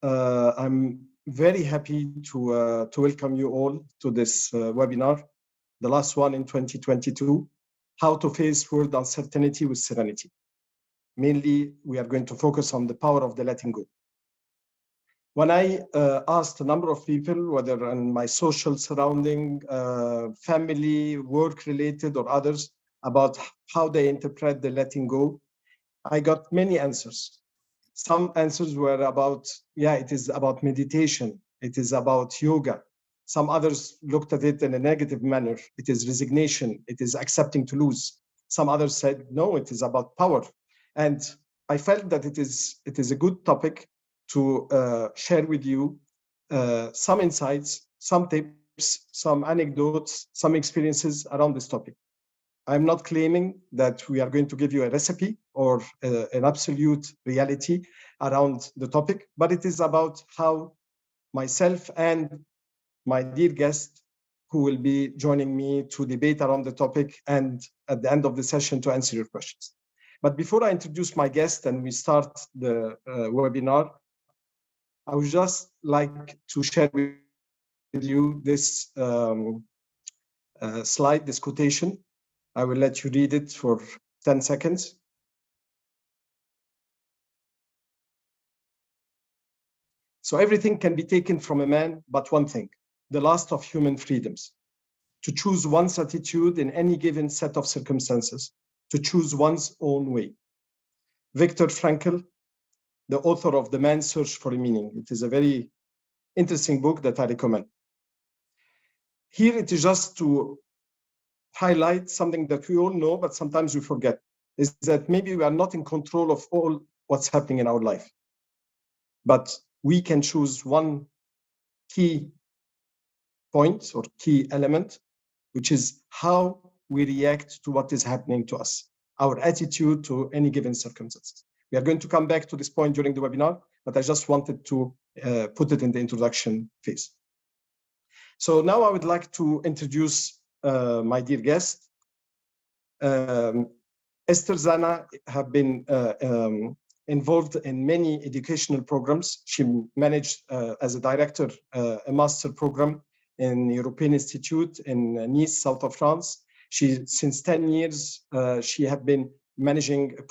I'm very happy to welcome you all to this webinar, the last one in 2022, How to Face World Uncertainty with Serenity. Mainly, we are going to focus on the power of the letting go. When I asked a number of people, whether in my social surrounding, family, work-related or others, about how they interpret the letting go, I got many answers. Some answers were about, yeah, it is about meditation. It is about yoga. Some others looked at it in a negative manner. It is resignation. It is accepting to lose. Some others said, no, it is about power. And I felt that it is a good topic to share with you some insights, some tips, some anecdotes, some experiences around this topic. I'm not claiming that we are going to give you a recipe or an absolute reality around the topic, but it is about how myself and my dear guest, who will be joining me to debate around the topic and at the end of the session to answer your questions. But before I introduce my guest and we start the webinar, I would just like to share with you this slide, this quotation. I will let you read it for 10 seconds. So everything can be taken from a man, but one thing, the last of human freedoms, to choose one's attitude in any given set of circumstances, to choose one's own way. Viktor Frankl, the author of The Man's Search for a Meaning. It is a very interesting book that I recommend. Here it is just to highlight something that we all know, but sometimes we forget, is that maybe we are not in control of all what's happening in our life. But we can choose one key point or key element, which is how we react to what is happening to us, our attitude to any given circumstances. We are going to come back to this point during the webinar, but I just wanted to put it in the introduction phase. So now I would like to introduce my dear guest. Esther Zana have been involved in many educational programs. She managed as a director a master program in European Institute in Nice, south of France. Since 10 years, she have been managing a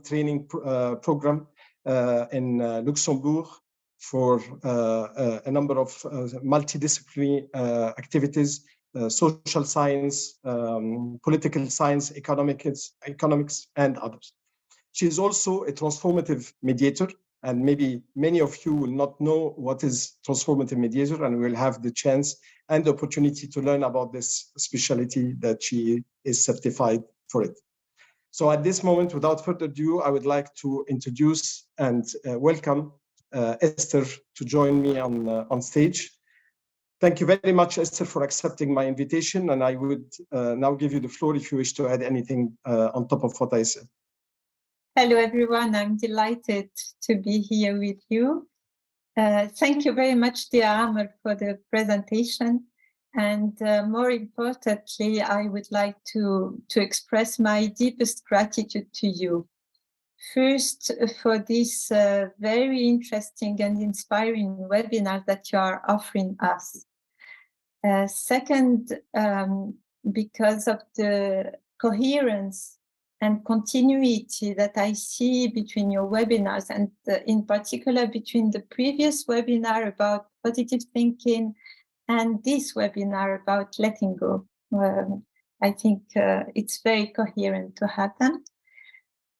training program in Luxembourg for a number of multidisciplinary activities, social science, political science, economics, and others. She is also a transformative mediator, and maybe many of you will not know what is transformative mediator, and we'll have the chance and the opportunity to learn about this specialty that she is certified for it. So at this moment, without further ado, I would like to introduce and welcome Esther to join me on stage. Thank you very much, Esther, for accepting my invitation, and I would now give you the floor if you wish to add anything on top of what I said. Hello, everyone. I'm delighted to be here with you. Thank you very much, dear Amr, for the presentation. And more importantly, I would like to express my deepest gratitude to you. First, for this very interesting and inspiring webinar that you are offering us. Second, because of the coherence and continuity that I see between your webinars and in particular between the previous webinar about positive thinking and this webinar about letting go. I think it's very coherent to have them.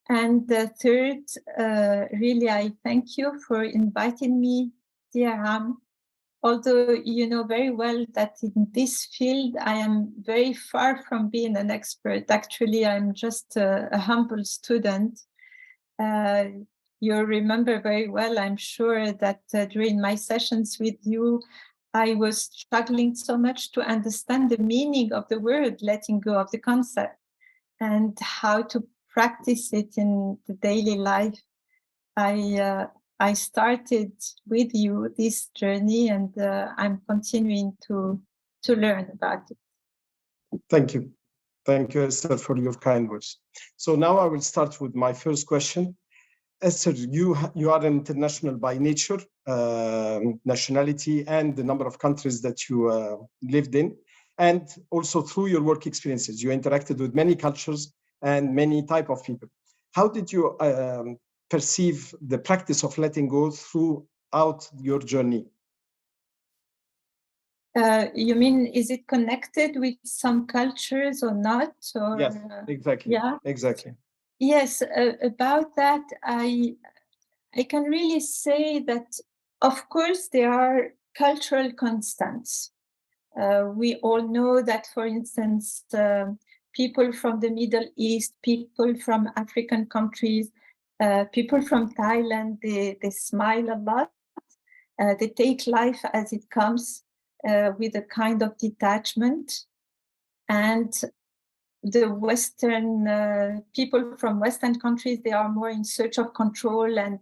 And third, really, I thank you for inviting me, dear Ham. Although you know very well that in this field, I am very far from being an expert. Actually, I'm just a humble student. You remember very well, I'm sure, that during my sessions with you, I was struggling so much to understand the meaning of the word, letting go of the concept, and how to practice it in the daily life. I started with you this journey, and I'm continuing to learn about it. Thank you. Thank you, Esther, for your kind words. So now I will start with my first question. Esther, you are international by nature, nationality, and the number of countries that you lived in, and also through your work experiences, you interacted with many cultures and many type of people. How did you perceive the practice of letting go throughout your journey? You mean, is it connected with some cultures or not? Or, yes, exactly. Yeah, exactly. Yes, about that, I can really say that, of course, there are cultural constants. We all know that, for instance, people from the Middle East, people from African countries, people from Thailand, they smile a lot. They take life as it comes with a kind of detachment. And the Western people from Western countries, they are more in search of control and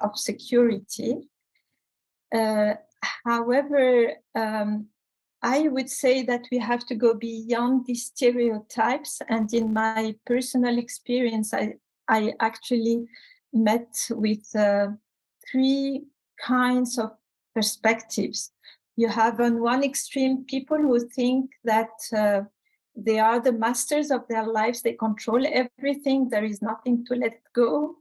of security. However, I would say that we have to go beyond these stereotypes. And in my personal experience, I actually met with three kinds of perspectives. You have on one extreme people who think that they are the masters of their lives, they control everything, there is nothing to let go.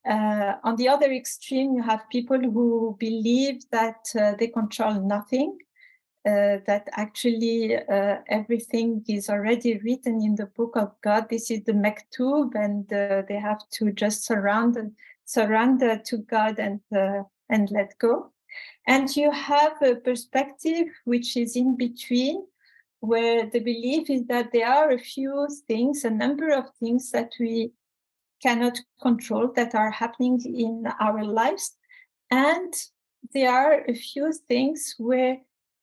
On the other extreme, you have people who believe that they control nothing, that actually everything is already written in the book of God. This is the Mektub, and they have to just surrender to God and let go. And you have a perspective which is in between, where the belief is that there are a few things, a number of things that we cannot control that are happening in our lives. And there are a few things where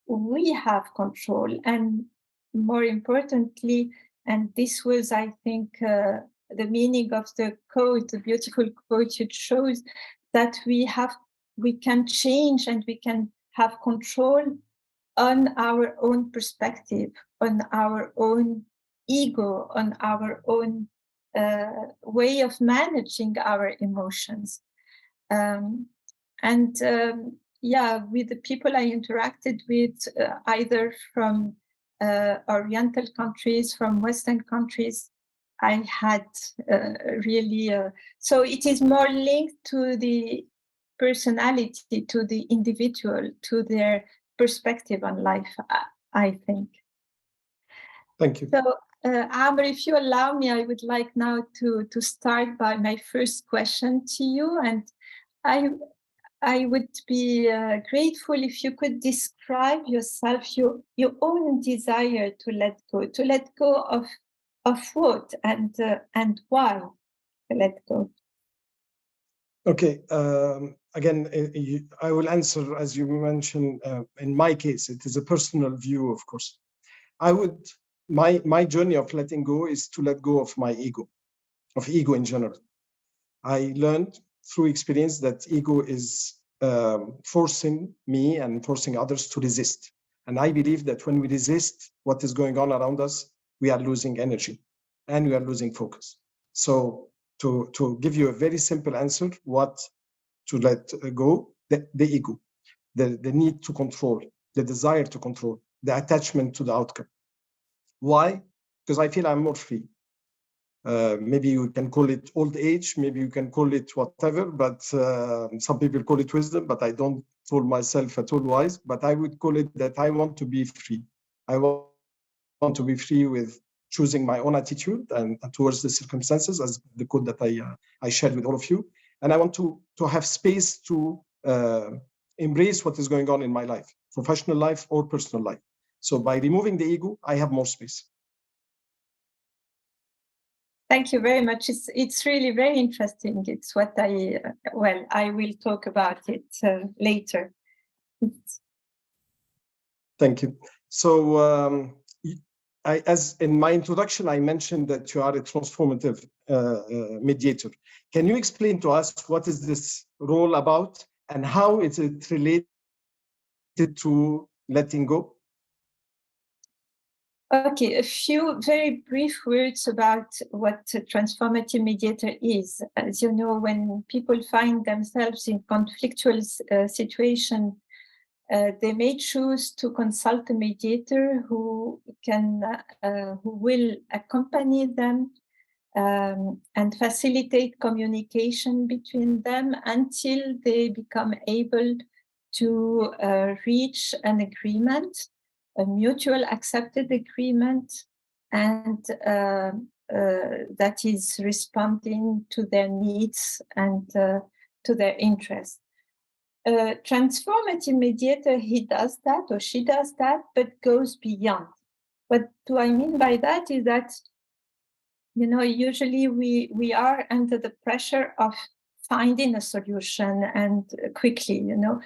we have control. And more importantly, and this was, I think, the meaning of the quote, the beautiful quote, it shows that we can change and we can have control on our own perspective, on our own ego, on our own way of managing our emotions. With the people I interacted with, either from Oriental countries, from Western countries, I had really, so it is more linked to the personality, to the individual, to their perspective on life, I think. Thank you. So, Amr, if you allow me, I would like now to start by my first question to you. And I would be grateful if you could describe yourself, your own desire to let go of what and why to let go. Okay. Again, I will answer, as you mentioned, in my case, it is a personal view, of course. My journey of letting go is to let go of my ego, of ego in general. I learned through experience that ego is forcing me and forcing others to resist. And I believe that when we resist what is going on around us, we are losing energy and we are losing focus. So to give you a very simple answer, what to let go, the ego, the need to control, the desire to control, the attachment to the outcome. Why? Because I feel I'm more free. Maybe you can call it old age, maybe you can call it whatever, but some people call it wisdom, but I don't call myself at all wise, but I would call it that I want to be free. I want to be free with choosing my own attitude and towards the circumstances, as the quote that I shared with all of you. And I want to have space to embrace what is going on in my life, professional life or personal life. So by removing the ego, I have more space. Thank you very much. It's really very interesting. It's what I will talk about it later. Thank you. So as in my introduction, I mentioned that you are a transformative mediator. Can you explain to us what is this role about and how is it related to letting go? Okay, a few very brief words about what a transformative mediator is. As you know, when people find themselves in conflictual situation, they may choose to consult a mediator who will accompany them and facilitate communication between them until they become able to reach an agreement, a mutual accepted agreement, and that is responding to their needs and to their interests. A transformative mediator, he does that or she does that, but goes beyond. What do I mean by that is that, you know, usually we are under the pressure of finding a solution and quickly, you know.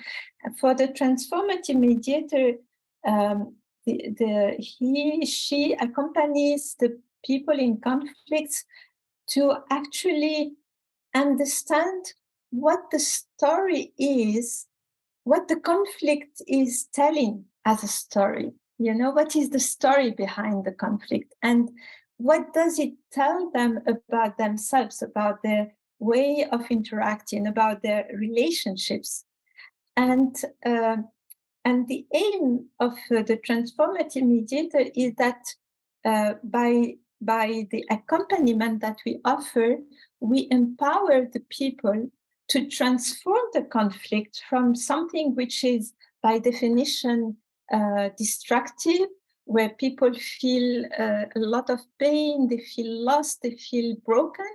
For the transformative mediator, she accompanies the people in conflicts to actually understand what the story is, what the conflict is telling as a story. You know, what is the story behind the conflict? And what does it tell them about themselves, about their way of interacting, about their relationships? And the aim of the transformative mediator is that by the accompaniment that we offer, we empower the people to transform the conflict from something which is by definition destructive, where people feel a lot of pain, they feel lost, they feel broken,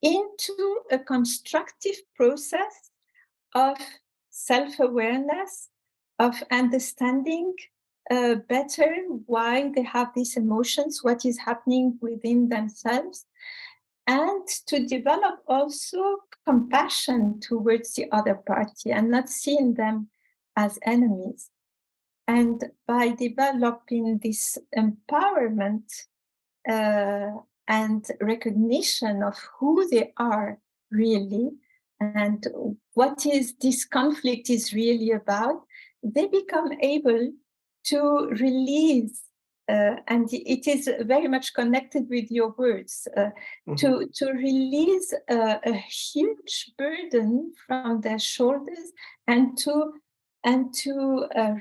into a constructive process of self-awareness, of understanding better why they have these emotions, what is happening within themselves, and to develop also compassion towards the other party and not seeing them as enemies. And by developing this empowerment and recognition of who they are really and what is this conflict is really about, they become able to release, and it is very much connected with your words, to release a huge burden from their shoulders and to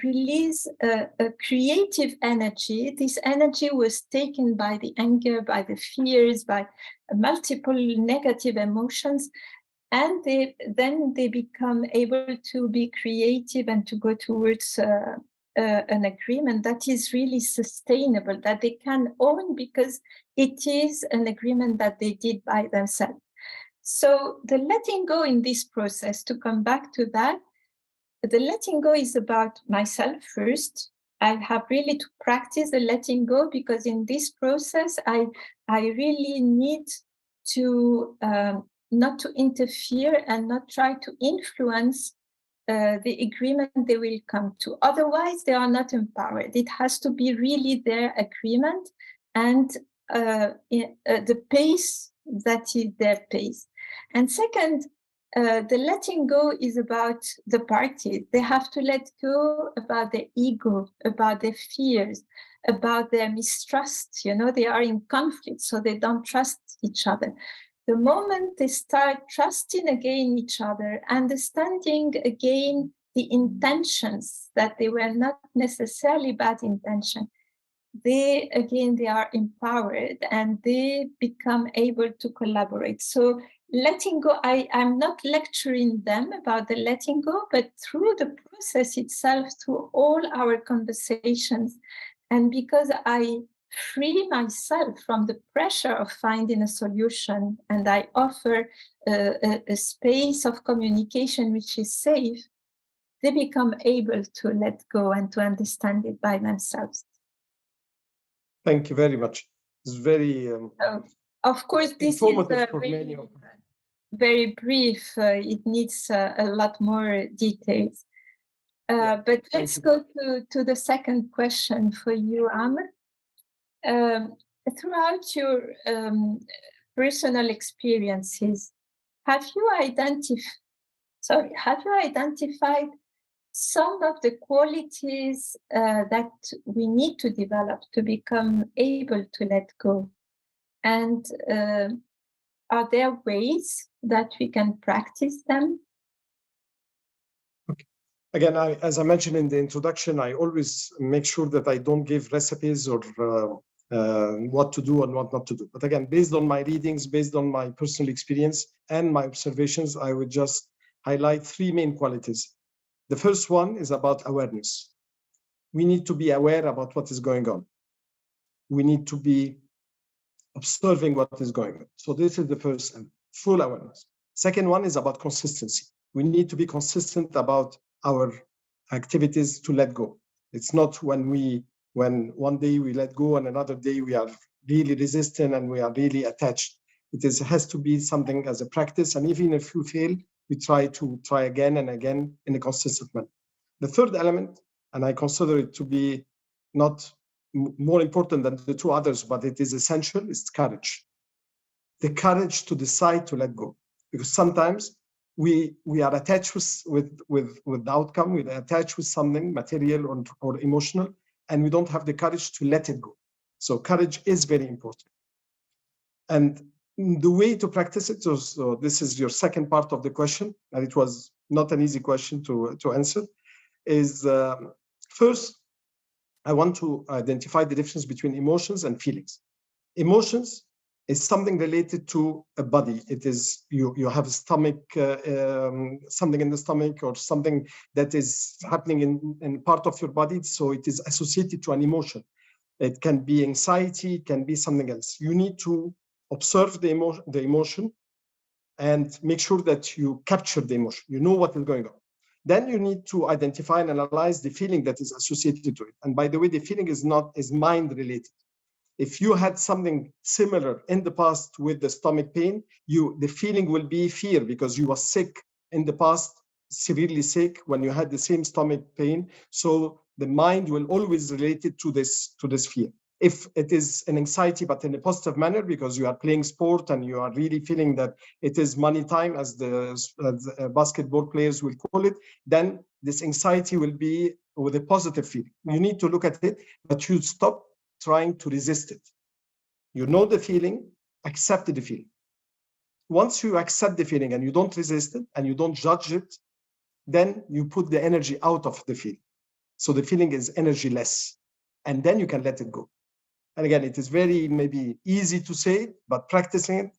release a creative energy. This energy was taken by the anger, by the fears, by multiple negative emotions, and then they become able to be creative and to go towards an agreement that is really sustainable, that they can own because it is an agreement that they did by themselves. So the letting go in this process, to come back to that, the letting go is about myself first. I have really to practice the letting go, because in this process, I really need to not to interfere and not try to influence the agreement they will come to. Otherwise, they are not empowered. It has to be really their agreement and the pace that is their pace. And second, the letting go is about the parties. They have to let go about their ego, about their fears, about their mistrust. You know, they are in conflict, so they don't trust each other. The moment they start trusting again each other, understanding again the intentions, that they were not necessarily bad intention, they are empowered and they become able to collaborate. So letting go, I'm not lecturing them about the letting go, but through the process itself, through all our conversations, and because I free myself from the pressure of finding a solution, and I offer a space of communication which is safe, they become able to let go and to understand it by themselves. Thank you very much. It's very of course, this is very brief. It needs a lot more details. But let's go to the second question for you, Amr. Throughout your personal experiences, have you identified some of the qualities that we need to develop to become able to let go. And are there ways that we can practice them? Okay. Again, as I mentioned in the introduction, I always make sure that I don't give recipes or what to do and what not to do. But again, based on my readings, based on my personal experience and my observations, I would just highlight three main qualities. The first one is about awareness. We need to be aware about what is going on. We need to be observing what is going on. So this is the first one, full awareness. Second one is about consistency. We need to be consistent about our activities to let go. It's not when one day we let go and another day we are really resistant and we are really attached. It has to be something as a practice, and even if you fail, we try again and again in a consistent manner. The third element, and I consider it to be not more important than the two others, but it is essential, is courage. The courage to decide to let go. Because sometimes we are attached with the outcome, we're attached with something material or emotional, and we don't have the courage to let it go. So courage is very important. And the way to practice it, so this is your second part of the question, and it was not an easy question to answer, is first, I want to identify the difference between emotions and feelings. Emotions is something related to a body. It is you have a stomach, something in the stomach, or something that is happening in part of your body. So it is associated to an emotion. It can be anxiety, it can be something else. You need to observe the emotion and make sure that you capture the emotion. You know what is going on. Then you need to identify and analyze the feeling that is associated to it. And by the way, the feeling is mind related. If you had something similar in the past with the stomach pain, the feeling will be fear because you were sick in the past, severely sick when you had the same stomach pain. So the mind will always relate it to this fear. If it is an anxiety, but in a positive manner, because you are playing sport and you are really feeling that it is money time, as the basketball players will call it, then this anxiety will be with a positive feeling. You need to look at it, but you stop trying to resist it. You know the feeling, accept the feeling. Once you accept the feeling and you don't resist it and you don't judge it, then you put the energy out of the feeling. So the feeling is energyless, and then you can let it go. And again, it is very maybe easy to say, but practicing it,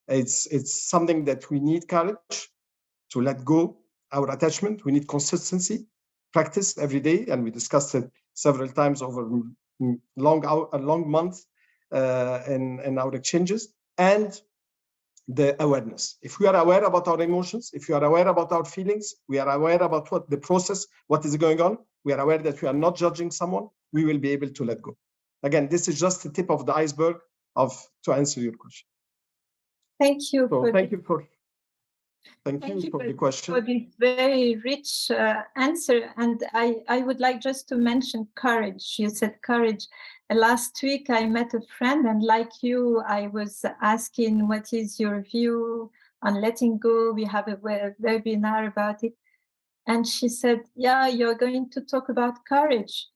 it's something that we need courage to let go our attachment. We need consistency, practice every day, and we discussed it several times over long months in our exchanges, and the awareness. If we are aware about our emotions, if you are aware about our feelings, we are aware about what the process, what is going on, we are aware that we are not judging someone, we will be able to let go. Again, this is just the tip of the iceberg to answer your question. Thank you. So thank you for the question. For this very rich answer. And I would like just to mention courage. You said courage. Last week, I met a friend, and like you, I was asking, what is your view on letting go? We have a webinar about it. And she said, yeah, you're going to talk about courage.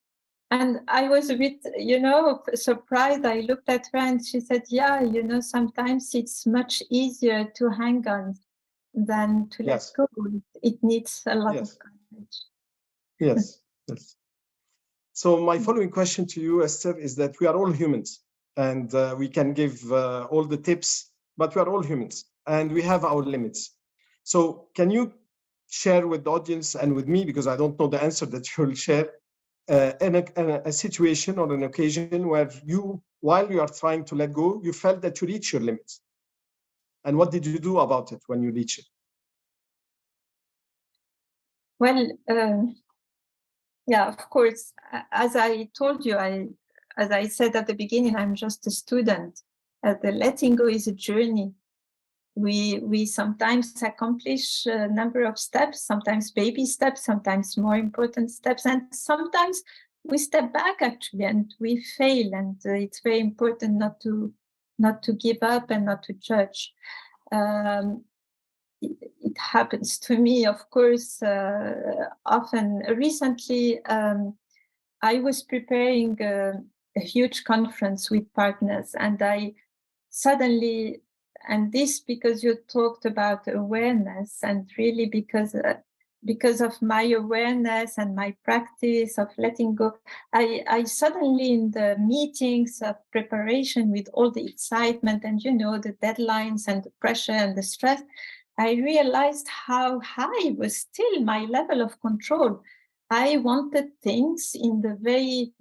And I was a bit, surprised. I looked at her and she said, yeah, sometimes it's much easier to hang on than to let go. It needs a lot of courage. Yes. So my following question to you, Esther, is that we are all humans, and we can give all the tips, but we are all humans and we have our limits. So can you share with the audience and with me, because I don't know the answer that you'll share, in a situation or an occasion where while you are trying to let go, you felt that you reach your limits? And what did you do about it when you reach it? Well, yeah, of course. As I told you, as I said at the beginning, I'm just a student. The letting go is a journey. We sometimes accomplish a number of steps, sometimes baby steps, sometimes more important steps, and sometimes we step back actually and we fail. And it's very important not to give up and not to judge. it happens to me, of course, often. Recently, I was preparing a huge conference with partners, and I suddenly, and this because you talked about awareness, and really because of my awareness and my practice of letting go, I suddenly, in the meetings of preparation with all the excitement and the deadlines and the pressure and the stress, I realized how high was still my level of control. I wanted things in the very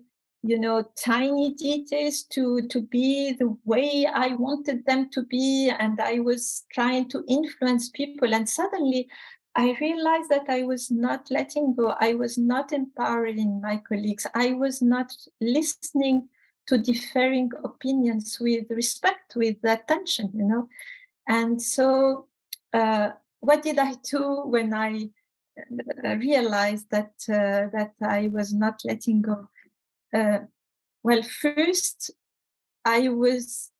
tiny details to be the way I wanted them to be, and I was trying to influence people. And suddenly I realized that I was not letting go. I was not empowering my colleagues. I was not listening to differing opinions with respect, with attention, And so what did I do when I realized that I was not letting go? Well, first, I was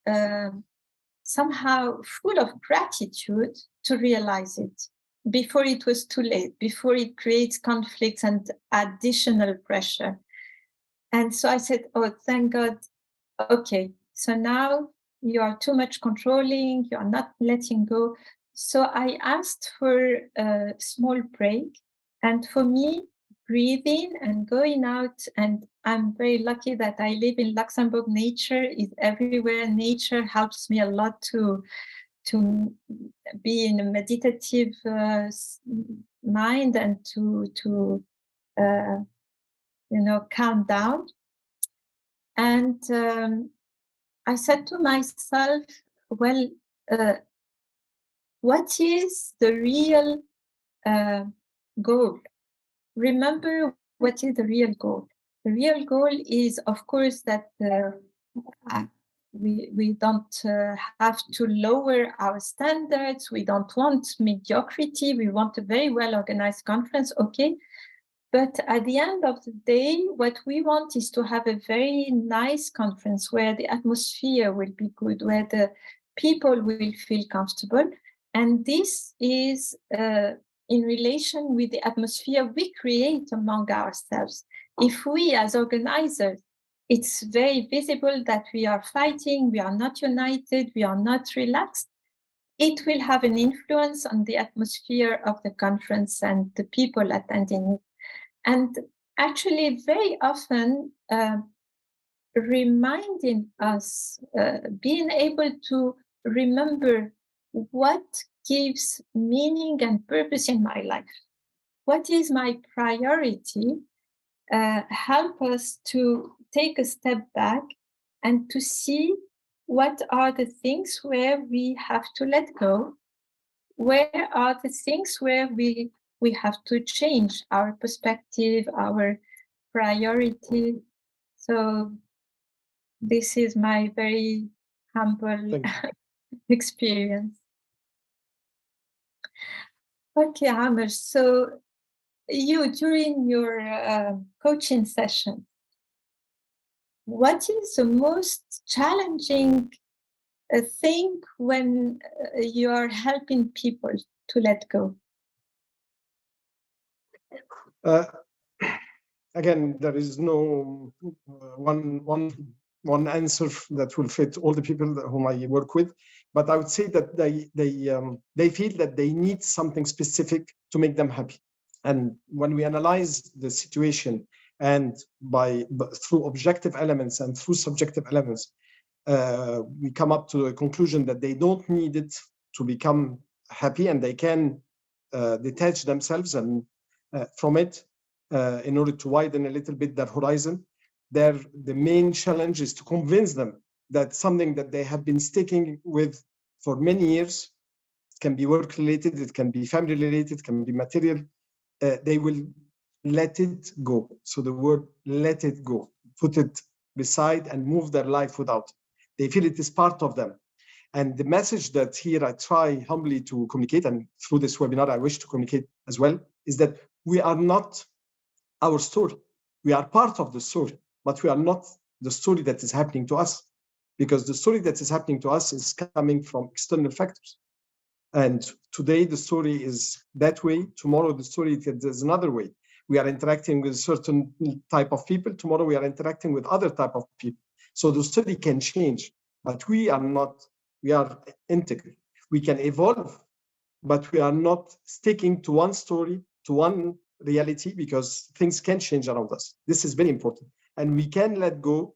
somehow full of gratitude to realize it before it was too late, before it creates conflicts and additional pressure. And so I said, oh, thank God. Okay, so now you are too much controlling, you are not letting go. So I asked for a small break. And for me, breathing and going out, and I'm very lucky that I live in Luxembourg. Nature is everywhere. Nature helps me a lot to be in a meditative mind and to calm down. And I said to myself, well, what is the real goal? Remember, what is the real goal? The real goal is, of course, that we don't have to lower our standards. We don't want mediocrity. We want a very well-organized conference, okay? But at the end of the day, what we want is to have a very nice conference where the atmosphere will be good, where the people will feel comfortable. And this is in relation with the atmosphere we create among ourselves. If we, as organizers, it's very visible that we are fighting, we are not united, we are not relaxed, it will have an influence on the atmosphere of the conference and the people attending it. And actually, very often, reminding us, being able to remember what gives meaning and purpose in my life, what is my priority, help us to take a step back and to see what are the things where we have to let go, where are the things where we have to change our perspective, our priority. So this is my very humble experience. Okay, Amr, so you, during your coaching session, what is the most challenging thing when you are helping people to let go? Again, there is no one answer that will fit all the people whom I work with, but I would say that they feel that they need something specific to make them happy. And when we analyze the situation and through objective elements and through subjective elements, we come up to a conclusion that they don't need it to become happy, and they can detach themselves and from it in order to widen a little bit their horizon. The main challenge is to convince them that something that they have been sticking with for many years, it can be work related, it can be family related, it can be material, they will let it go. So the word let it go, put it beside and move their life without. They feel it is part of them. And the message that here I try humbly to communicate, and through this webinar I wish to communicate as well, is that we are not our story. We are part of the story, but we are not the story that is happening to us, because the story that is happening to us is coming from external factors. And today the story is that way. Tomorrow the story is another way. We are interacting with certain type of people. Tomorrow we are interacting with other type of people. So the story can change, but we are not. We are integral. We can evolve, but we are not sticking to one story, to one reality, because things can change around us. This is very important, and we can let go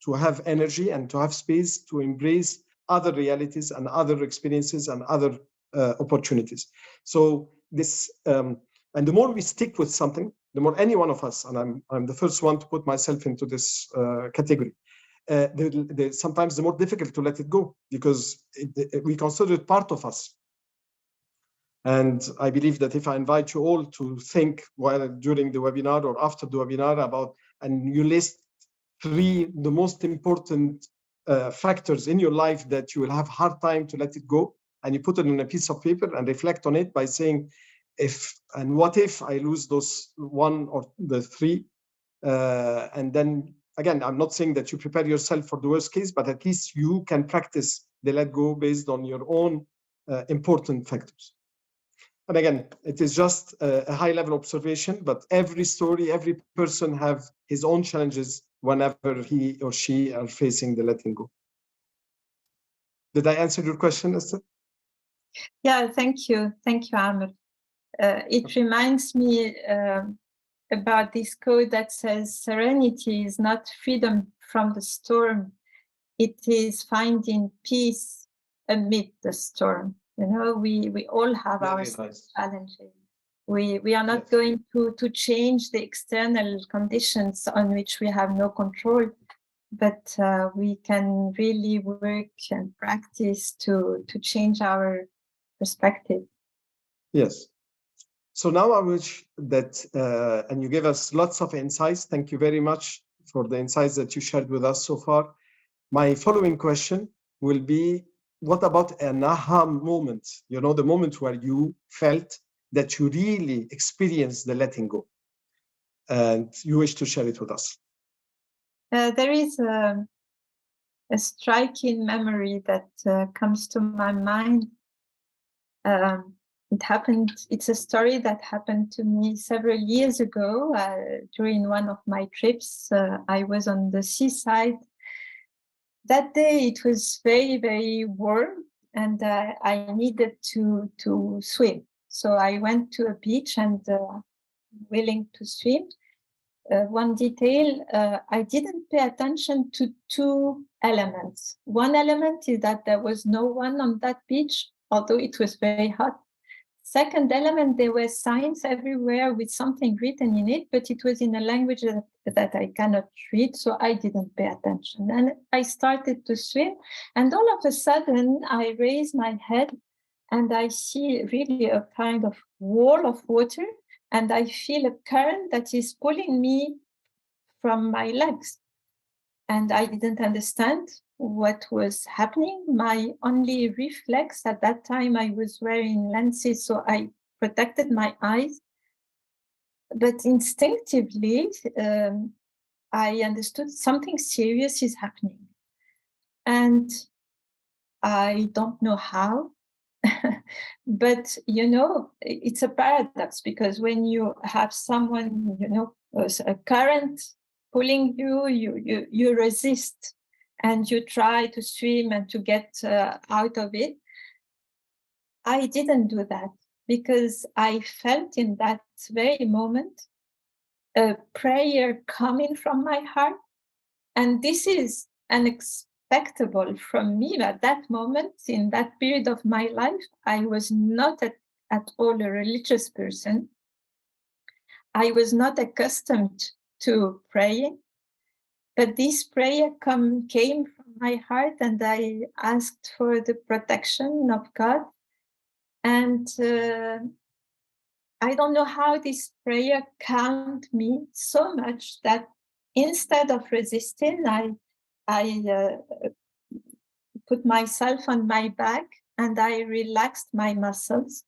to have energy and to have space to embrace other realities and other experiences and other opportunities. So this, and the more we stick with something, the more any one of us, and I'm the first one to put myself into this category. Sometimes the more difficult to let it go, because we consider it part of us. And I believe that if I invite you all to think while during the webinar or after the webinar about, and you list the most important factors in your life that you will have hard time to let it go, and you put it on a piece of paper and reflect on it by saying, what if I lose those one or the three? And then again, I'm not saying that you prepare yourself for the worst case, but at least you can practice the let go based on your own important factors. And again, it is just a high-level observation, but every story, every person have his own challenges whenever he or she are facing the letting go. Did I answer your question, Esther? Yeah, thank you. Thank you, Amr. It reminds me about this quote that says, serenity is not freedom from the storm. It is finding peace amid the storm. You know, we all have our challenges. We are not going to change the external conditions on which we have no control, but we can really work and practice to change our perspective. Yes. So now I wish that, and you gave us lots of insights. Thank you very much for the insights that you shared with us so far. My following question will be, what about a naha moment? You know, the moment where you felt that you really experienced the letting go, and you wish to share it with us. There is a striking memory that comes to my mind. It's a story that happened to me several years ago during one of my trips. I was on the seaside. That day it was very, very warm, and I needed to swim. So I went to a beach and willing to swim. One detail, I didn't pay attention to two elements. One element is that there was no one on that beach, although it was very hot. Second element, there were signs everywhere with something written in it, but it was in a language that I cannot read, so I didn't pay attention. And I started to swim, and all of a sudden, I raise my head, and I see really a kind of wall of water, and I feel a current that is pulling me from my legs. And I didn't understand what was happening. My only reflex at that time, I was wearing lenses, so I protected my eyes. But instinctively, I understood something serious is happening. And I don't know how, but, you know, it's a paradox, because when you have someone, you know, a current pulling you, you resist and you try to swim and to get out of it. I didn't do that, because I felt in that very moment a prayer coming from my heart. And this is unexpectable from me. At that moment, in that period of my life, I was not at all a religious person. I was not accustomed to praying. But this prayer came from my heart, and I asked for the protection of God. And I don't know how this prayer calmed me so much that instead of resisting, I put myself on my back and I relaxed my muscles.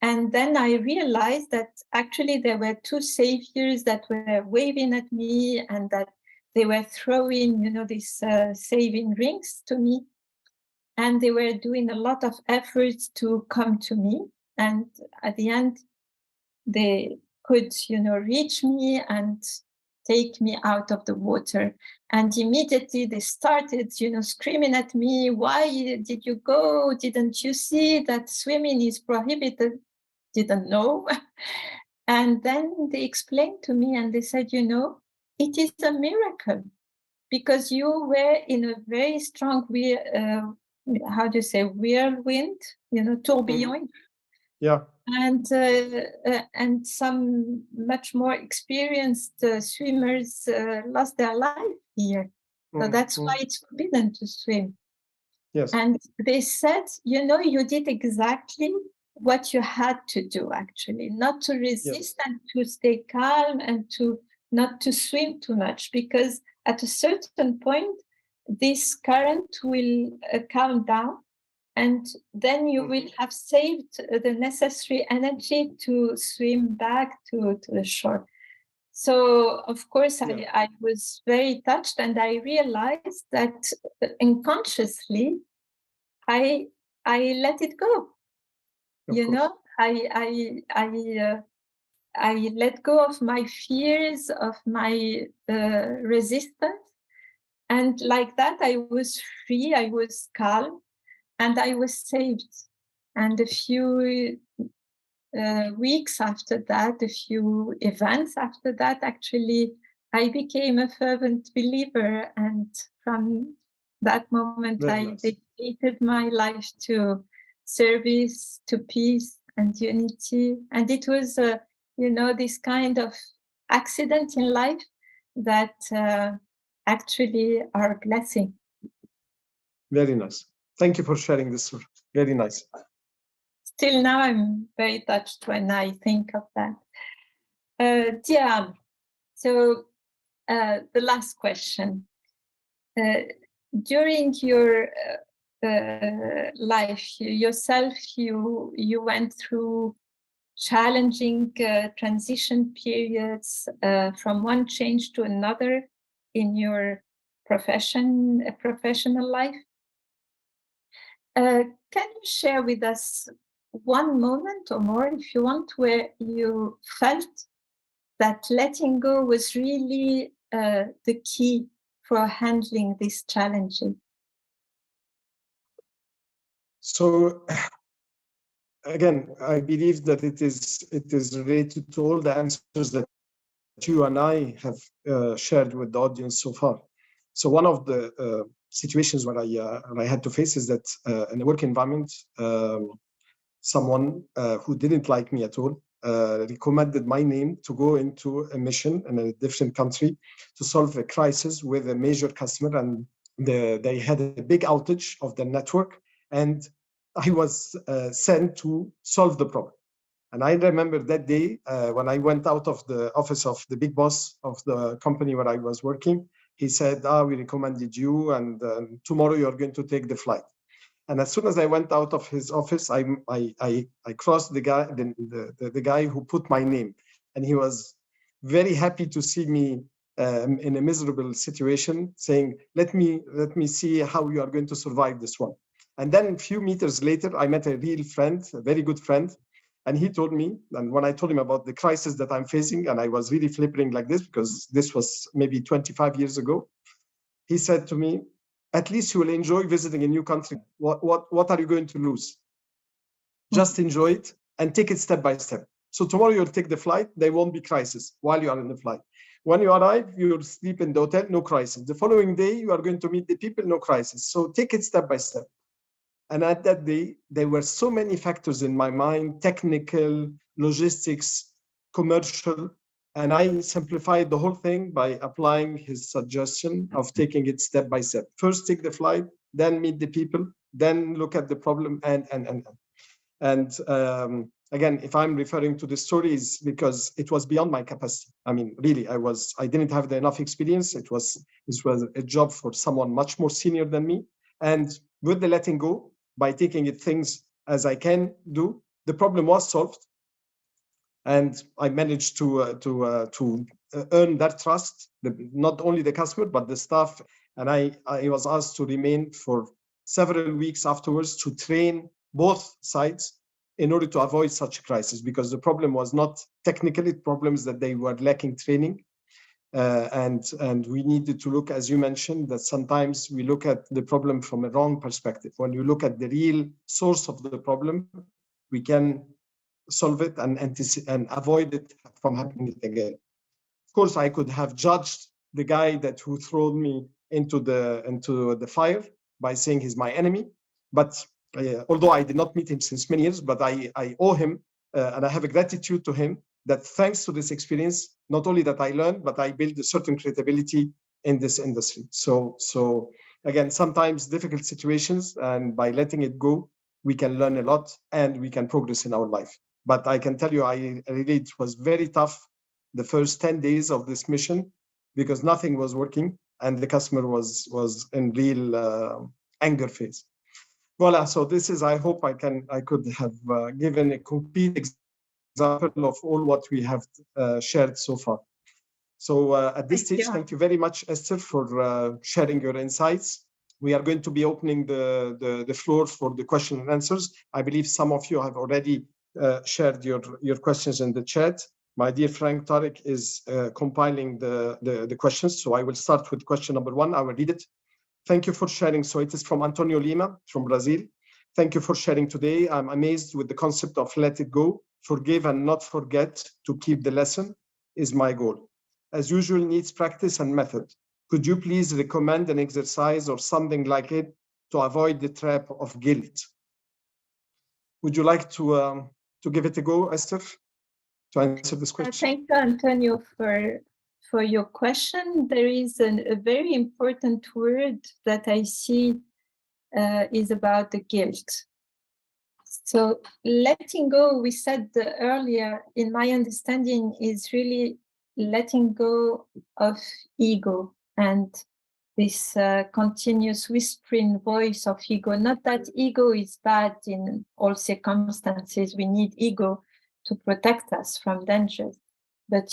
And then I realized that actually there were two saviors that were waving at me, and that they were throwing, you know, these saving rings to me. and they were doing a lot of efforts to come to me. And at the end, they could, reach me and take me out of the water. And immediately they started, screaming at me, "Why did you go? Didn't you see that swimming is prohibited?" Didn't know. And then they explained to me and they said, it is a miracle because you were in a very strong, how do you say, whirlwind, tourbillon. Yeah. And some much more experienced swimmers lost their life here. So that's why it's forbidden to swim. Yes. And they said, you did exactly what you had to do, actually, not to resist and to stay calm and to not to swim too much, because at a certain point, this current will calm down, and then you will have saved the necessary energy to swim back to the shore. So, of course, I was very touched, and I realized that unconsciously, I let it go. I let go of my fears, of my resistance, and like that, I was free. I was calm, and I was saved. And a few weeks after that, a few events after that, actually, I became a fervent believer. And from that moment, I dedicated my life to service, to peace and unity. And it was, this kind of accident in life that actually are a blessing. Very nice. Thank you for sharing this. Very nice. Still now, I'm very touched when I think of that. Diane, so the last question. During your life, yourself, you went through challenging transition periods from one change to another in your professional life. Can you share with us one moment or more, if you want, where you felt that letting go was really the key for handling these challenges? So, again, I believe that it is related to all the answers that you and I have shared with the audience so far. So one of the situations where I had to face is that in a work environment, someone who didn't like me at all recommended my name to go into a mission in a different country to solve a crisis with a major customer, and they had a big outage of the network, and I was sent to solve the problem. And I remember that day when I went out of the office of the big boss of the company where I was working, he said, we recommended you, and tomorrow you're going to take the flight. And as soon as I went out of his office, I crossed the guy who put my name, and he was very happy to see me in a miserable situation, saying, "Let me see how you are going to survive this one." And then a few meters later, I met a real friend, a very good friend, and he told me, and when I told him about the crisis that I'm facing, and I was really flipping like this because this was maybe 25 years ago, he said to me, "At least you will enjoy visiting a new country. What are you going to lose? Just enjoy it and take it step by step. So tomorrow you'll take the flight. There won't be crisis while you are in the flight. When you arrive, you'll sleep in the hotel, no crisis. The following day, you are going to meet the people, no crisis. So take it step by step." And at that day, there were so many factors in my mind, technical, logistics, commercial, and I simplified the whole thing by applying his suggestion of taking it step by step. First, take the flight, then meet the people, then look at the problem, and. Again, if I'm referring to the stories, because it was beyond my capacity. I mean, really, I didn't have enough experience. This was a job for someone much more senior than me. And with the letting go, by taking it things as I can do, the problem was solved. And I managed to earn that trust, not only the customer, but the staff. And I was asked to remain for several weeks afterwards to train both sides in order to avoid such a crisis, because the problem was not technically problems that they were lacking training. And we needed to look, as you mentioned, that sometimes we look at the problem from a wrong perspective. When you look at the real source of the problem, we can solve it and avoid it from happening again. Of course, I could have judged the guy who threw me into the fire by saying he's my enemy, but although I did not meet him since many years, but I owe him and I have a gratitude to him that thanks to this experience, not only that I learned, but I built a certain credibility in this industry. So again, sometimes difficult situations, and by letting it go, we can learn a lot and we can progress in our life. But I can tell you, it was very tough the first 10 days of this mission, because nothing was working and the customer was in real anger phase. Voila. So this is, I hope I could have given a complete example of all what we have shared so far. So at this stage, thank you very much, Esther, for sharing your insights. We are going to be opening the floor for the question and answers. I believe some of you have already shared your questions in the chat. My dear Frank Tariq is compiling the questions. So I will start with question number 1. I will read it. Thank you for sharing. So it is from Antonio Lima from Brazil. Thank you for sharing today. I'm amazed with the concept of let it go, forgive and not forget to keep the lesson is my goal. As usual, needs practice and method. Could you please recommend an exercise or something like it to avoid the trap of guilt? Would you like to give it a go, Esther, to answer this question? Thank you, Antonio, for your question. There is a very important word that I see is about the guilt. So letting go, we said earlier, in my understanding, is really letting go of ego and this continuous whispering voice of ego. Not that ego is bad in all circumstances. We need ego to protect us from dangers. But,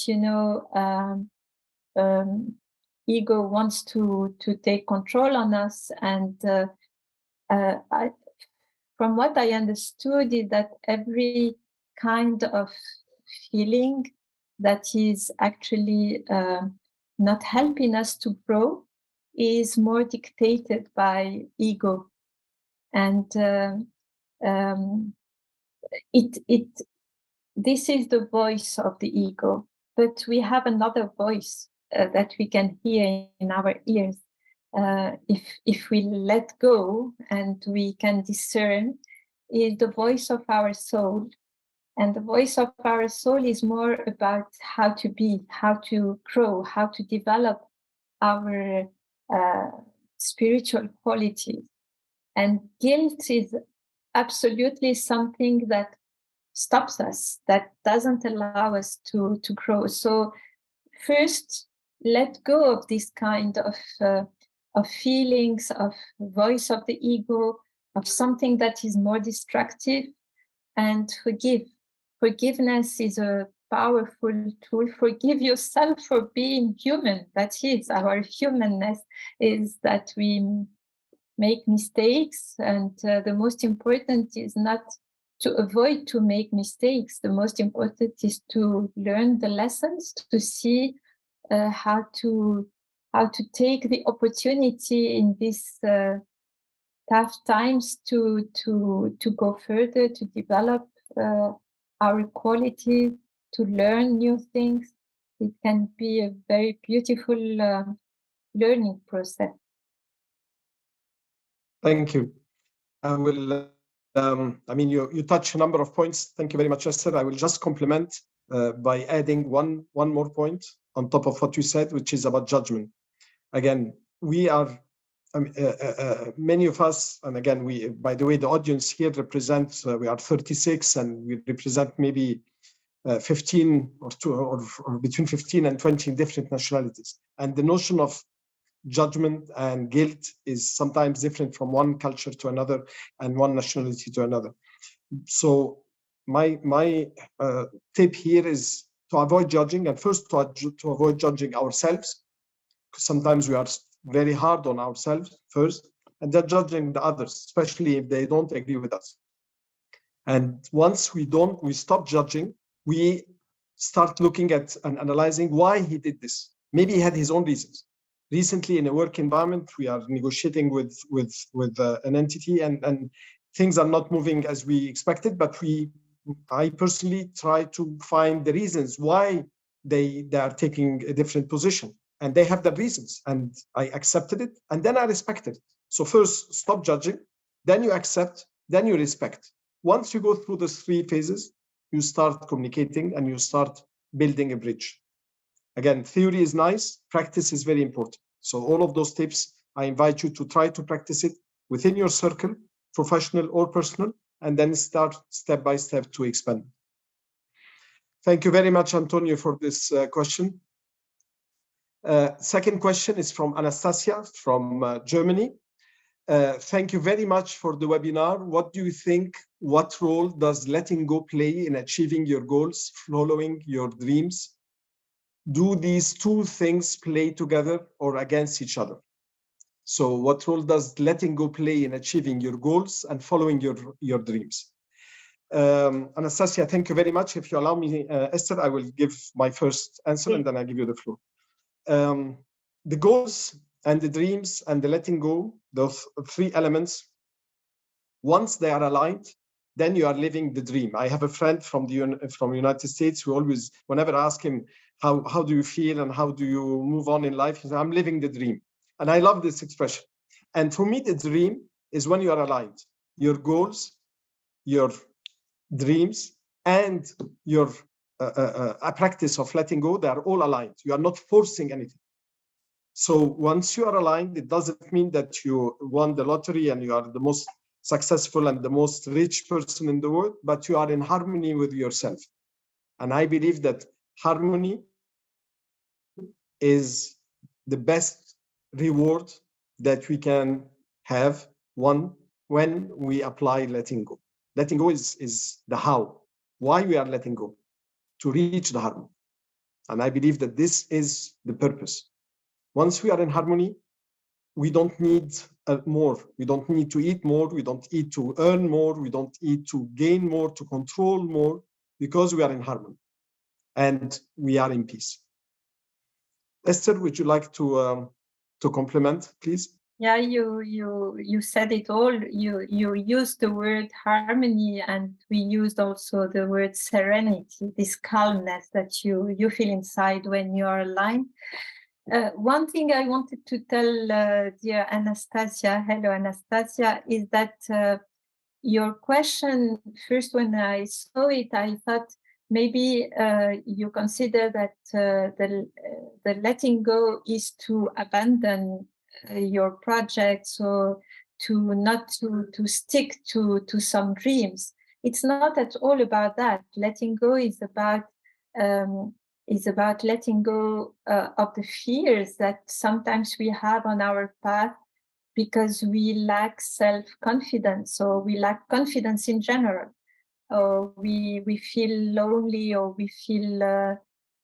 ego wants to take control on us. And from what I understood is that every kind of feeling that is actually not helping us to grow is more dictated by ego. And this is the voice of the ego, but we have another voice that we can hear in our ears. If we let go and we can discern, is the voice of our soul. And the voice of our soul is more about how to be, how to grow, how to develop our spiritual qualities. And guilt is absolutely something that stops us, that doesn't allow us to grow. So first, let go of this kind of feelings, of voice of the ego, of something that is more destructive, and forgive. Forgiveness is a powerful tool. Forgive yourself for being human. That is our humanness, is that we make mistakes. And the most important is not to avoid to make mistakes. The most important is to learn the lessons, to see how to take the opportunity in these tough times to go further, to develop our quality, to learn new things. It can be a very beautiful learning process. Thank you. I will. You touch a number of points. Thank you very much, Esther. I will just complement by adding one more point on top of what you said, which is about judgment. Again, we are many of us, and again, by the way, the audience here represents, we are 36, and we represent maybe 15 or between 15 and 20 different nationalities. And the notion of judgment and guilt is sometimes different from one culture to another and one nationality to another. So my tip here is to avoid judging, and first to avoid judging ourselves, because sometimes we are very hard on ourselves first, and then judging the others, especially if they don't agree with us. And once we stop judging, we start looking at and analyzing why he did this. Maybe he had his own reasons. Recently, in a work environment, we are negotiating with an entity, and things are not moving as we expected. But I personally try to find the reasons why they are taking a different position, and they have the reasons, and I accepted it, and then I respected it. So first, stop judging, then you accept, then you respect. Once you go through those 3 phases, you start communicating and you start building a bridge. Again, theory is nice, practice is very important. So all of those tips, I invite you to try to practice it within your circle, professional or personal, and then start step by step to expand. Thank you very much, Antonio, for this question. Second question is from Anastasia from Germany. Thank you very much for the webinar. What do you think, what role does letting go play in achieving your goals, following your dreams? Do these 2 things play together or against each other? So what role does letting go play in achieving your goals and following your dreams? Anastasia, thank you very much. If you allow me, Esther, I will give my first answer and then I give you the floor. The goals and the dreams and the letting go, those 3 elements, once they are aligned, then you are living the dream. I have a friend from the United States who always, whenever I ask him, how do you feel and how do you move on in life, he says, I'm living the dream. And I love this expression. And for me, the dream is when you are aligned. Your goals, your dreams, and your practice of letting go, they are all aligned. You are not forcing anything. So once you are aligned, it doesn't mean that you won the lottery and you are the most successful and the most rich person in the world, but you are in harmony with yourself. And I believe that harmony is the best reward that we can have when we apply letting go. Letting go is the how, why we are letting go, to reach the harmony. And I believe that this is the purpose. Once we are in harmony, we don't need more. We don't need to eat more. We don't need to earn more. We don't need to gain more, to control more, because we are in harmony and we are in peace. Esther, would you like to complement, please? Yeah, you said it all. You used the word harmony, and we used also the word serenity, this calmness that you feel inside when you are aligned. One thing I wanted to tell dear Anastasia, hello Anastasia, is that your question, first when I saw it, I thought maybe you consider that the letting go is to abandon your projects or to not to stick to some dreams. It's not at all about that. Letting go is about letting go of the fears that sometimes we have on our path because we lack self-confidence, or we lack confidence in general, or we feel lonely, or we feel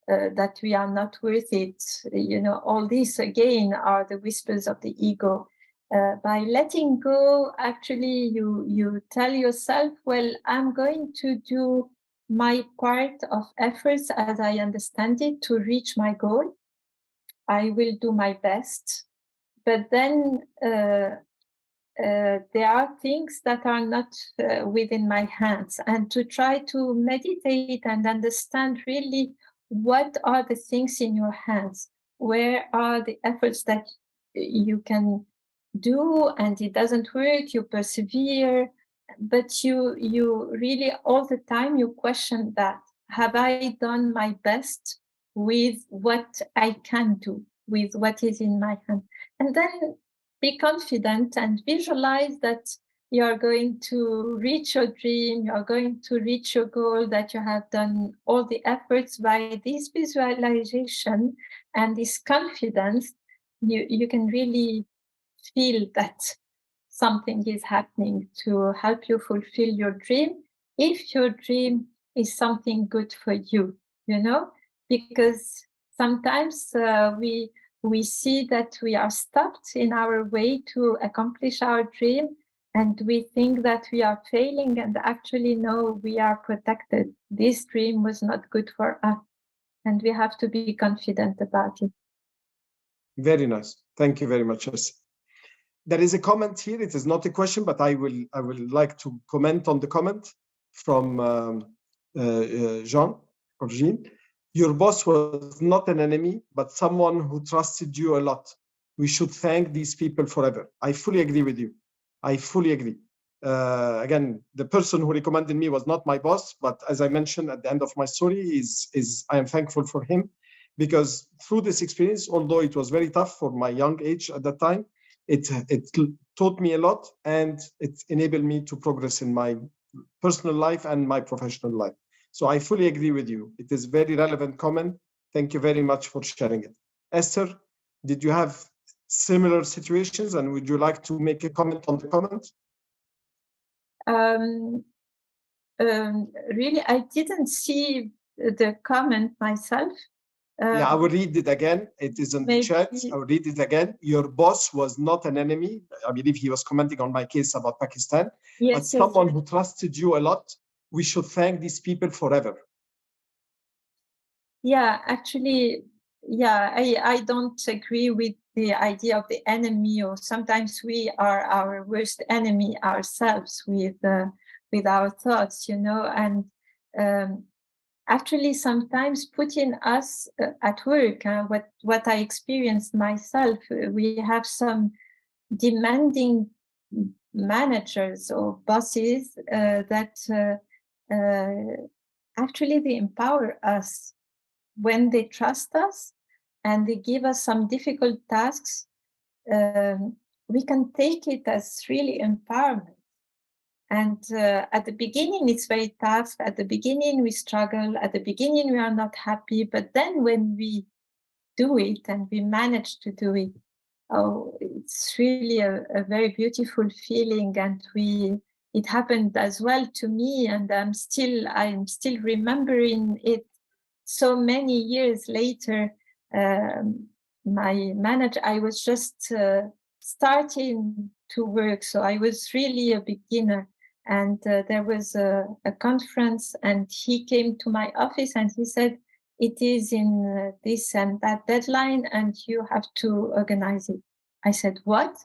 that we are not worth it. You know, all these again are the whispers of the ego. By letting go, actually you tell yourself, well, I'm going to do my part of efforts as I understand it to reach my goal. I will do my best, but then there are things that are not within my hands, and to try to meditate and understand really what are the things in your hands, where are the efforts that you can do, and it doesn't work, you persevere, but you really all the time you question that, have I done my best with what I can do, with what is in my hand? And then be confident and visualize that you are going to reach your dream, you are going to reach your goal, that you have done all the efforts. By this visualization and this confidence, you can really feel that something is happening to help you fulfill your dream, if your dream is something good for you, you know, because sometimes we we see that we are stopped in our way to accomplish our dream, and we think that we are failing, and actually no, we are protected. This dream was not good for us, and we have to be confident about it. Very nice. Thank you very much, Esther. There is a comment here. It is not a question, but I will like to comment on the comment from Jean or Jean. Your boss was not an enemy, but someone who trusted you a lot. We should thank these people forever. I fully agree with you. I fully agree. Again, the person who recommended me was not my boss, but as I mentioned at the end of my story, is I am thankful for him, because through this experience, although it was very tough for my young age at that time, it taught me a lot, and it enabled me to progress in my personal life and my professional life. So I fully agree with you. It is a very relevant comment. Thank you very much for sharing it. Esther, did you have similar situations, and would you like to make a comment on the comment? Really, I didn't see the comment myself. Yeah, I will read it again. It is in the chat. I will read it again. Your boss was not an enemy. I believe he was commenting on my case about Pakistan. Yes, but someone who trusted you a lot. We should thank these people forever. Yeah, actually, yeah, I don't agree with the idea of the enemy, or sometimes we are our worst enemy ourselves with our thoughts, you know, and actually sometimes putting us at work, what I experienced myself, we have some demanding managers or bosses that actually they empower us when they trust us and they give us some difficult tasks. We can take it as really empowerment. And at the beginning, it's very tough. At the beginning, we struggle. At the beginning, we are not happy. But then when we do it and we manage to do it, oh, it's really a very beautiful feeling. And it happened as well to me. And I'm still remembering it so many years later. My manager, I was just starting to work. So I was really a beginner. And there was a conference, and he came to my office and he said, it is in this and that deadline, and you have to organize it. I said, what?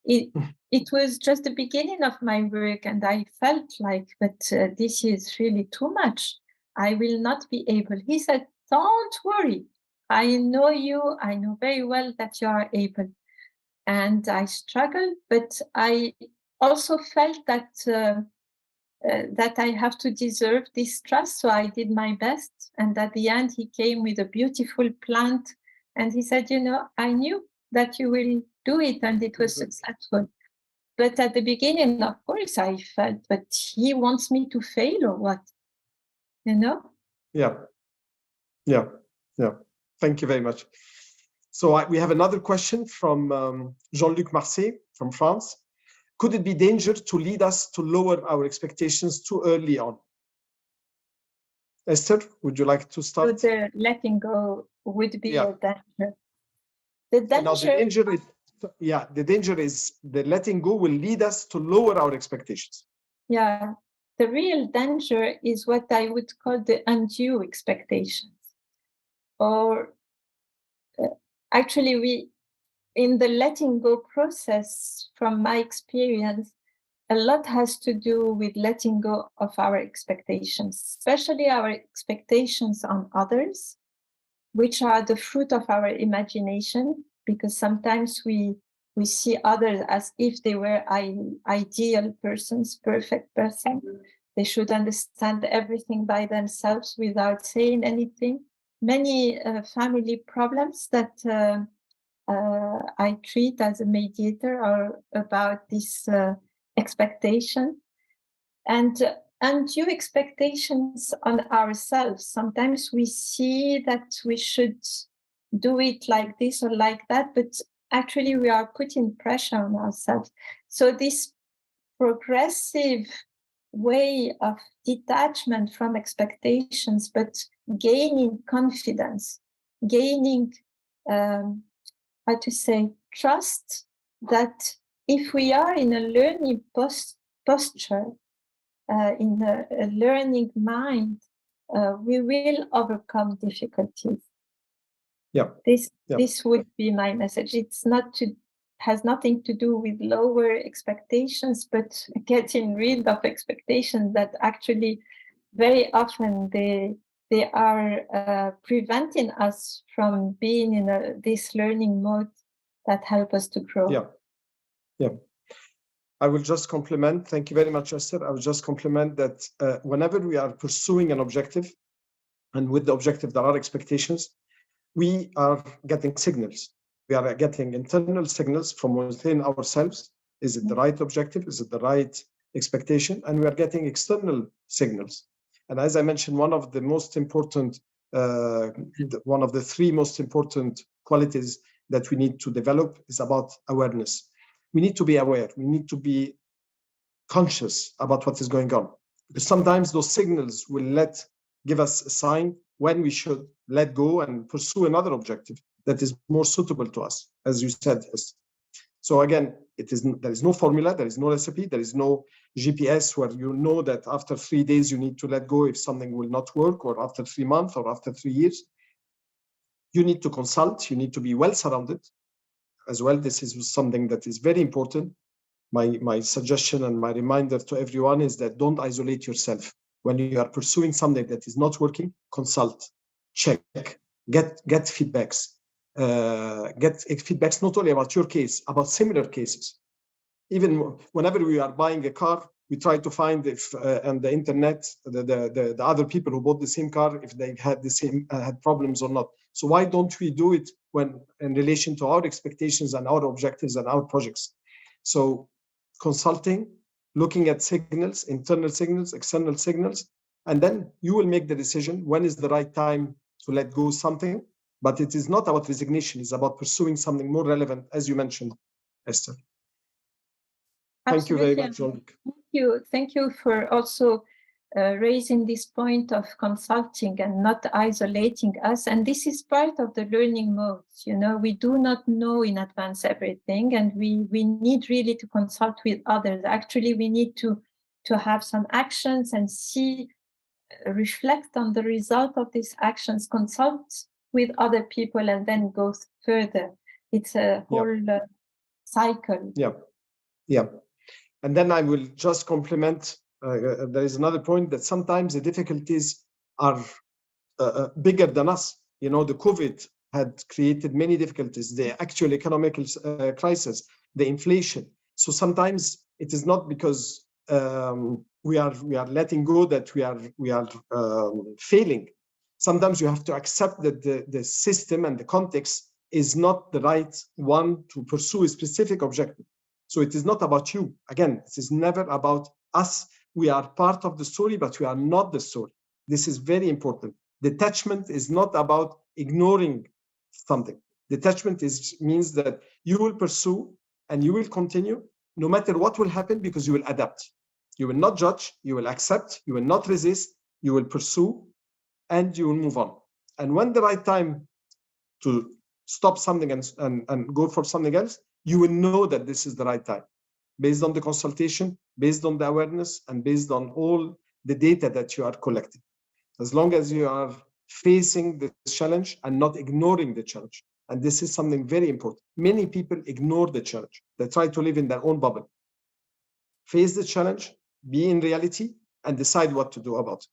It was just the beginning of my work, and I felt like, but this is really too much. I will not be able. He said, don't worry. I know you. I know very well that you are able. And I struggled, but I also felt that that I have to deserve this trust. So I did my best. And at the end, he came with a beautiful plant. And he said, you know, I knew that you will do it, and it was successful. But at the beginning, of course, I felt, but he wants me to fail or what? You know? Yeah. Thank you very much. So we have another question from Jean-Luc Marseille from France. Could it be dangerous to lead us to lower our expectations too early on? Esther, would you like to start? So the letting go would be a danger. The danger is the letting go will lead us to lower our expectations. Yeah, the real danger is what I would call the undue expectations. Or actually, in the letting go process, from my experience, a lot has to do with letting go of our expectations, especially our expectations on others, which are the fruit of our imagination, because sometimes we see others as if they were ideal persons, perfect persons. They should understand everything by themselves without saying anything. Many family problems that I treat as a mediator are about this expectation. And undue expectations on ourselves. Sometimes we see that we should do it like this or like that, but actually we are putting pressure on ourselves. So this progressive way of detachment from expectations, but gaining confidence, gaining how to say, trust that if we are in a learning posture, in a learning mind, we will overcome difficulties. Yeah. This would be my message. It's not to has nothing to do with lower expectations, but getting rid of expectations that actually very often they are preventing us from being in this learning mode that help us to grow. Yeah. I will just compliment. Thank you very much, Esther. I will just compliment that whenever we are pursuing an objective, and with the objective there are expectations, we are getting signals. We are getting internal signals from within ourselves. Is it the right objective? Is it the right expectation? And we are getting external signals. And as I mentioned, one of the three most important qualities that we need to develop is about awareness. We need to be aware. We need to be conscious about what is going on. Because sometimes those signals will give us a sign when we should let go and pursue another objective that is more suitable to us, as you said. So again, there is no formula, there is no recipe, there is no GPS where you know that after 3 days you need to let go if something will not work, or after 3 months, or after 3 years. You need to consult, you need to be well surrounded as well. This is something that is very important. My suggestion and my reminder to everyone is that don't isolate yourself. When you are pursuing something that is not working, consult, check, get feedbacks. Get feedbacks not only about your case, about similar cases. Even whenever we are buying a car, we try to find if on the internet the other people who bought the same car, if they had the same had problems or not. So why don't we do it when in relation to our expectations and our objectives and our projects? So consulting, looking at signals, internal signals, external signals, and then you will make the decision when is the right time to let go of something. But it is not about resignation, it's about pursuing something more relevant, as you mentioned, Esther. Thank you very much, Jean-Luc. Thank you for also raising this point of consulting and not isolating us. And this is part of the learning modes. You know, we do not know in advance everything, and we need really to consult with others. Actually, we need to have some actions and reflect on the result of these actions, consult with other people, and then go further. It's a whole cycle. Yeah. And then I will just complement. There is another point that sometimes the difficulties are bigger than us. You know, the COVID had created many difficulties, the actual economic crisis, the inflation. So sometimes it is not because we are letting go that we are failing. Sometimes you have to accept that the system and the context is not the right one to pursue a specific objective. So it is not about you. Again, this is never about us. We are part of the story, but we are not the story. This is very important. Detachment is not about ignoring something. Detachment means that you will pursue and you will continue no matter what will happen, because you will adapt. You will not judge, you will accept, you will not resist, you will pursue, and you will move on. And when the right time to stop something and go for something else, you will know that this is the right time, based on the consultation, based on the awareness, and based on all the data that you are collecting. As long as you are facing the challenge and not ignoring the challenge. And this is something very important. Many people ignore the challenge. They try to live in their own bubble. Face the challenge, be in reality, and decide what to do about it.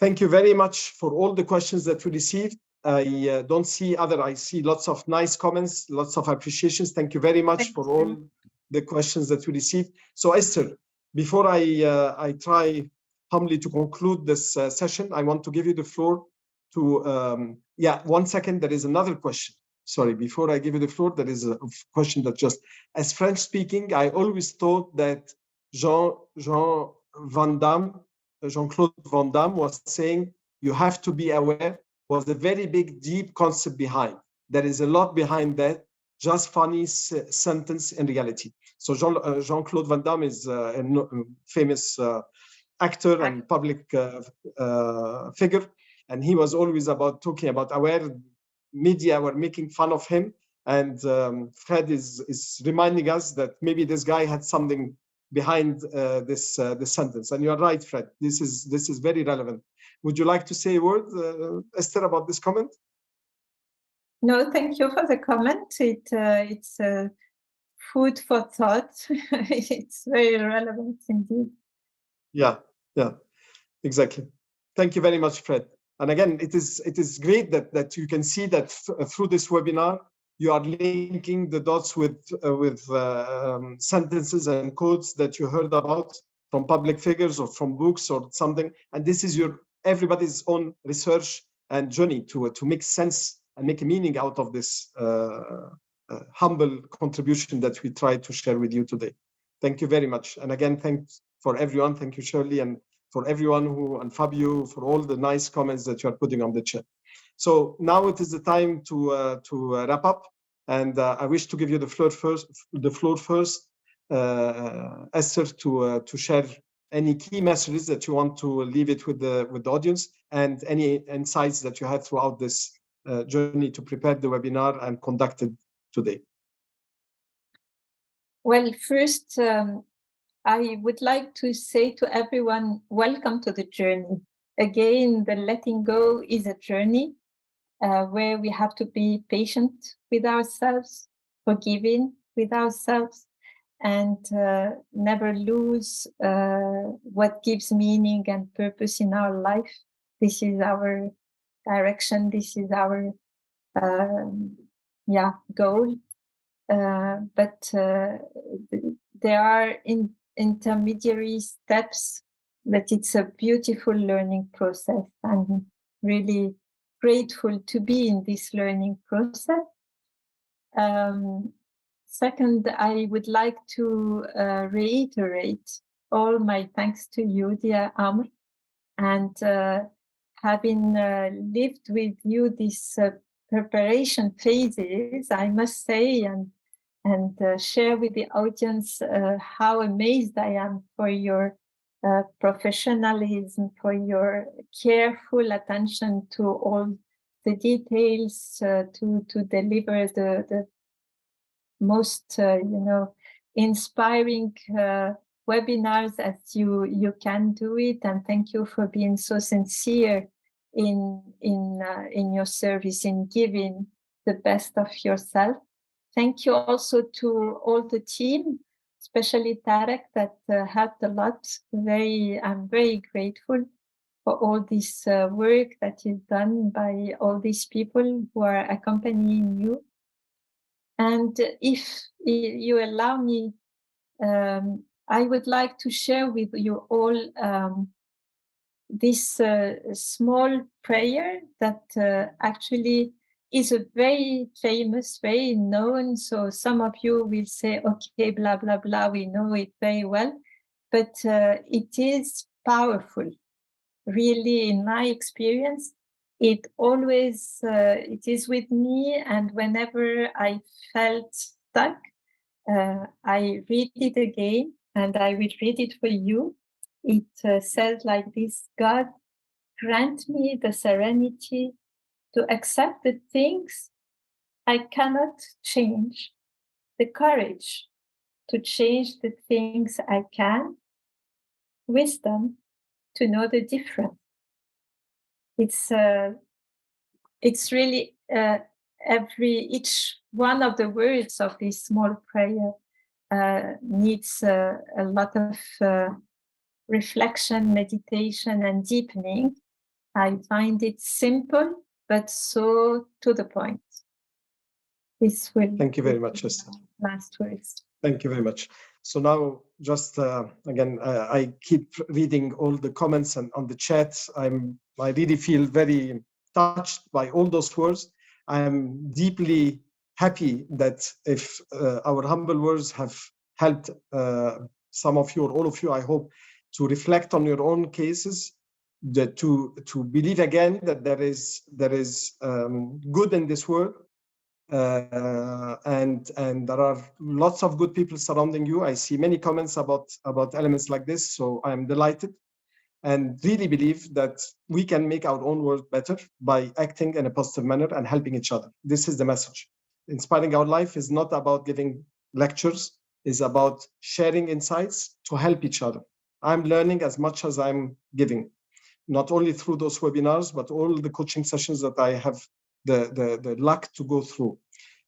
Thank you very much for all the questions that we received. I don't see I see lots of nice comments, lots of appreciations. Thank you very much for all the questions that we received. So Esther, before I try humbly to conclude this session, I want to give you the floor to, 1 second, there is another question. Sorry, before I give you the floor, there is a question that just, as French speaking, I always thought that Jean-Claude Van Damme was saying, you have to be aware, was a very big, deep concept behind. There is a lot behind that, just funny sentence in reality. So Jean-Claude Van Damme is a famous actor and public figure, and he was always talking about aware, media were making fun of him. And Fred is reminding us that maybe this guy had something behind this sentence. And you're right, Fred. This is very relevant. Would you like to say a word, Esther, about this comment? No, thank you for the comment. It's food for thought. It's very relevant indeed. Yeah, exactly. Thank you very much, Fred. And again, it is great that you can see that through this webinar, you are linking the dots with sentences and quotes that you heard about from public figures or from books or something. And this is everybody's own research and journey to make sense and make a meaning out of this humble contribution that we try to share with you today. Thank you very much. And again, thanks for everyone. Thank you, Shirley, and for everyone and Fabio, for all the nice comments that you are putting on the chat. So now it is the time to wrap up, and I wish to give you the floor first, Esther, to share any key messages that you want to leave it with the audience, and any insights that you had throughout this journey to prepare the webinar and conduct it today. Well, first, I would like to say to everyone, welcome to the journey. Again, the letting go is a journey where we have to be patient with ourselves, forgiving with ourselves, and never lose what gives meaning and purpose in our life. This is our direction. This is our goal. But there are intermediary steps, but it's a beautiful learning process. I'm really grateful to be in this learning process. Second, I would like to reiterate all my thanks to you, dear Amr, and having lived with you this preparation phases, I must say, and share with the audience how amazed I am for your professionalism, for your careful attention to all the details, to deliver the most inspiring webinars as you can do it. And thank you for being so sincere in your service, in giving the best of yourself. Thank you also to all the team, especially Tarek, that helped a lot. I'm very grateful for all this work that is done by all these people who are accompanying you. And if you allow me, I would like to share with you all this small prayer that actually is a very famous, very known. So some of you will say, okay, blah, blah, blah, we know it very well. But it is powerful. Really, in my experience, it always, it is with me. And whenever I felt stuck, I read it again, and I will read it for you. It says like this: God, grant me the serenity to accept the things I cannot change, the courage to change the things I can, wisdom to know the difference. It's really each one of the words of this small prayer needs a lot of reflection, meditation, and deepening. I find it simple, but so to the point. This will. Thank you very much, Esther. Last words. Thank you very much. So now, just again, I keep reading all the comments and on the chat. I really feel very touched by all those words. I am deeply happy that if our humble words have helped some of you or all of you, I hope, to reflect on your own cases, that to believe again that there is good in this world. And there are lots of good people surrounding you. I see many comments about elements like this, so I'm delighted. and really believe that we can make our own world better by acting in a positive manner and helping each other. This is the message. Inspiring Our Life is not about giving lectures, it's about sharing insights to help each other. I'm learning as much as I'm giving, not only through those webinars, but all the coaching sessions that I have the luck to go through.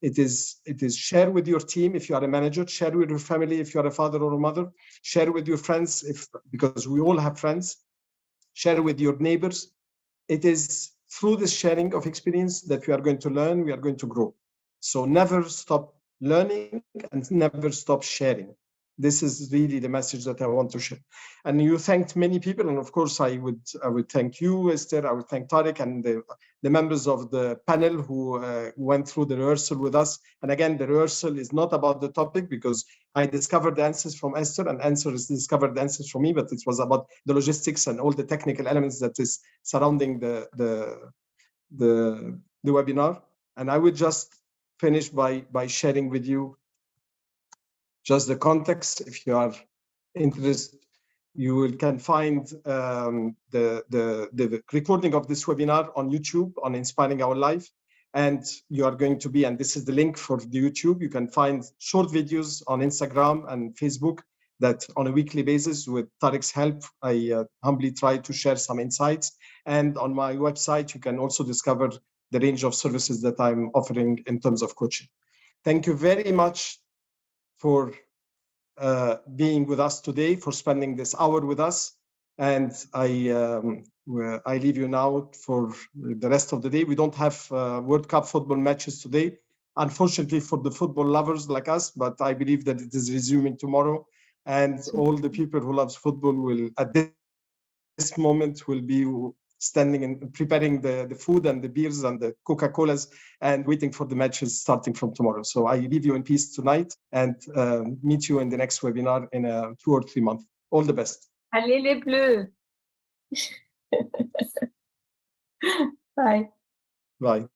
It is share with your team if you are a manager, share with your family if you are a father or a mother, share with your friends because we all have friends, share with your neighbors. It is through this sharing of experience that we are going to learn, we are going to grow. So never stop learning and never stop sharing. This is really the message that I want to share. And you thanked many people, and of course I would thank you, Esther. I would thank Tariq and the members of the panel who went through the rehearsal with us. And again, the rehearsal is not about the topic because I discovered the answers from Esther, and Esther has discovered the answers from me. But it was about the logistics and all the technical elements that is surrounding the webinar. And I would just finish by sharing with you just the context. If you are interested, you can find the recording of this webinar on YouTube on Inspiring Our Life. And you are going to be, and this is the link for the YouTube, you can find short videos on Instagram and Facebook that on a weekly basis, with Tariq's help, I humbly try to share some insights. And on my website, you can also discover the range of services that I'm offering in terms of coaching. Thank you very much for being with us today, for spending this hour with us. And I leave you now for the rest of the day. We don't have World Cup football matches today, unfortunately for the football lovers like us, but I believe that it is resuming tomorrow. And all the people who love football will, at this moment, will be standing and preparing the food and the beers and the Coca-Colas and waiting for the matches starting from tomorrow. So I leave you in peace tonight and meet you in the next webinar in 2 or 3 months. All the best. Allez les Bleus. Bye.